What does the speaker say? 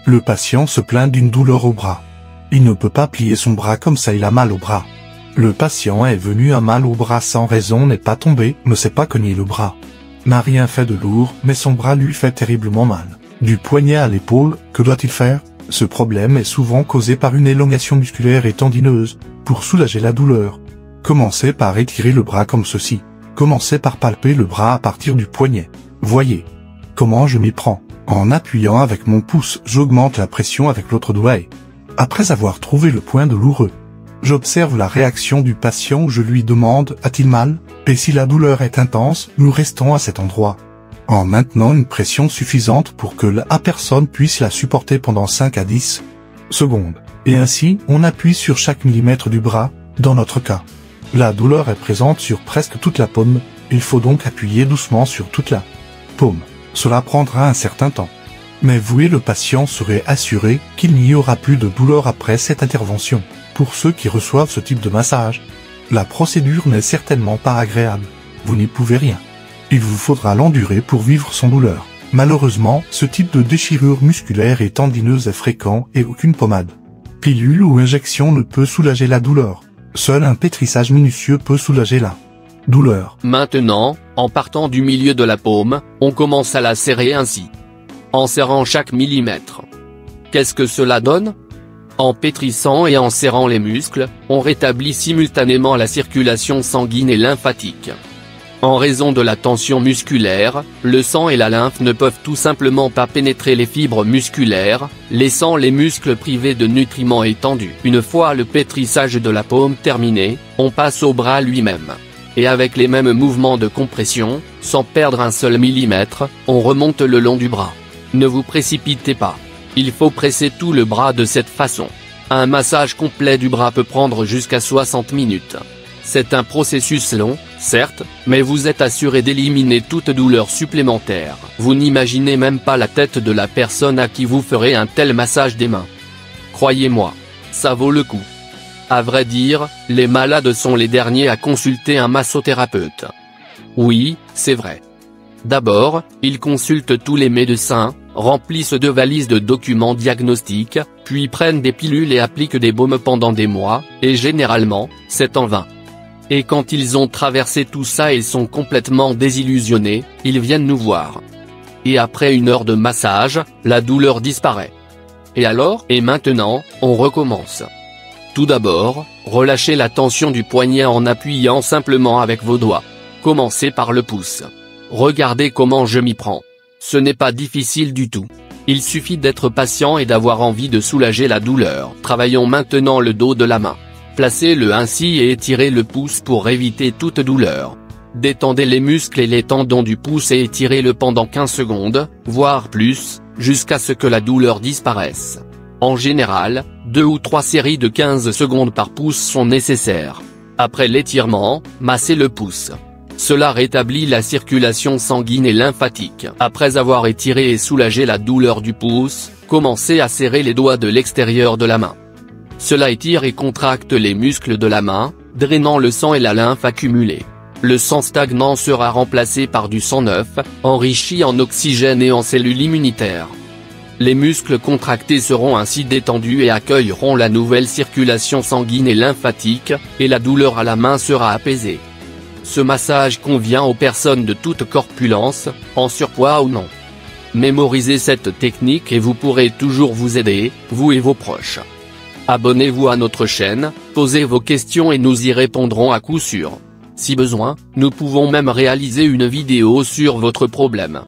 Le patient se plaint d'une douleur au bras. Il ne peut pas plier son bras comme ça, il a mal au bras. Le patient est venu à mal au bras sans raison, n'est pas tombé, ne s'est pas cogné le bras. N'a rien fait de lourd, mais son bras lui fait terriblement mal. Du poignet à l'épaule, que doit-il faire? Ce problème est souvent causé par une élongation musculaire et tendineuse. Pour soulager la douleur, commencez par étirer le bras comme ceci. Commencez par palper le bras à partir du poignet. Voyez comment je m'y prends. En appuyant avec mon pouce, j'augmente la pression avec l'autre doigt et, après avoir trouvé le point douloureux, j'observe la réaction du patient où je lui demande « A-t-il mal ?» Et si la douleur est intense, nous restons à cet endroit, en maintenant une pression suffisante pour que la personne puisse la supporter pendant 5 à 10 secondes. Et ainsi, on appuie sur chaque millimètre du bras. Dans notre cas, la douleur est présente sur presque toute la paume, il faut donc appuyer doucement sur toute la paume. Cela prendra un certain temps. Mais vous et le patient serez assurés qu'il n'y aura plus de douleur après cette intervention. Pour ceux qui reçoivent ce type de massage, la procédure n'est certainement pas agréable. Vous n'y pouvez rien. Il vous faudra l'endurer pour vivre sans douleur. Malheureusement, ce type de déchirure musculaire et tendineuse est fréquent et aucune pommade, pilule ou injection ne peut soulager la douleur. Seul un pétrissage minutieux peut soulager la douleur. Maintenant, en partant du milieu de la paume, on commence à la serrer ainsi, en serrant chaque millimètre. Qu'est-ce que cela donne? En pétrissant et en serrant les muscles, on rétablit simultanément la circulation sanguine et lymphatique. En raison de la tension musculaire, le sang et la lymphe ne peuvent tout simplement pas pénétrer les fibres musculaires, laissant les muscles privés de nutriments et tendus. Une fois le pétrissage de la paume terminé, on passe au bras lui-même. Et avec les mêmes mouvements de compression, sans perdre un seul millimètre, on remonte le long du bras. Ne vous précipitez pas. Il faut presser tout le bras de cette façon. Un massage complet du bras peut prendre jusqu'à 60 minutes. C'est un processus long, certes, mais vous êtes assuré d'éliminer toute douleur supplémentaire. Vous n'imaginez même pas la tête de la personne à qui vous ferez un tel massage des mains. Croyez-moi, ça vaut le coup. À vrai dire, les malades sont les derniers à consulter un massothérapeute. Oui, c'est vrai. D'abord, ils consultent tous les médecins, remplissent 2 valises de documents diagnostiques, puis prennent des pilules et appliquent des baumes pendant des mois, et généralement, c'est en vain. Et quand ils ont traversé tout ça et sont complètement désillusionnés, ils viennent nous voir. Et après 1 heure de massage, la douleur disparaît. Et alors? Et maintenant, on recommence. Tout d'abord, relâchez la tension du poignet en appuyant simplement avec vos doigts. Commencez par le pouce. Regardez comment je m'y prends. Ce n'est pas difficile du tout. Il suffit d'être patient et d'avoir envie de soulager la douleur. Travaillons maintenant le dos de la main. Placez-le ainsi et étirez le pouce pour éviter toute douleur. Détendez les muscles et les tendons du pouce et étirez-le pendant 15 secondes, voire plus, jusqu'à ce que la douleur disparaisse. En général, 2 ou 3 séries de 15 secondes par pouce sont nécessaires. Après l'étirement, massez le pouce. Cela rétablit la circulation sanguine et lymphatique. Après avoir étiré et soulagé la douleur du pouce, commencez à serrer les doigts de l'extérieur de la main. Cela étire et contracte les muscles de la main, drainant le sang et la lymphe accumulée. Le sang stagnant sera remplacé par du sang neuf, enrichi en oxygène et en cellules immunitaires. Les muscles contractés seront ainsi détendus et accueilleront la nouvelle circulation sanguine et lymphatique, et la douleur à la main sera apaisée. Ce massage convient aux personnes de toute corpulence, en surpoids ou non. Mémorisez cette technique et vous pourrez toujours vous aider, vous et vos proches. Abonnez-vous à notre chaîne, posez vos questions et nous y répondrons à coup sûr. Si besoin, nous pouvons même réaliser une vidéo sur votre problème.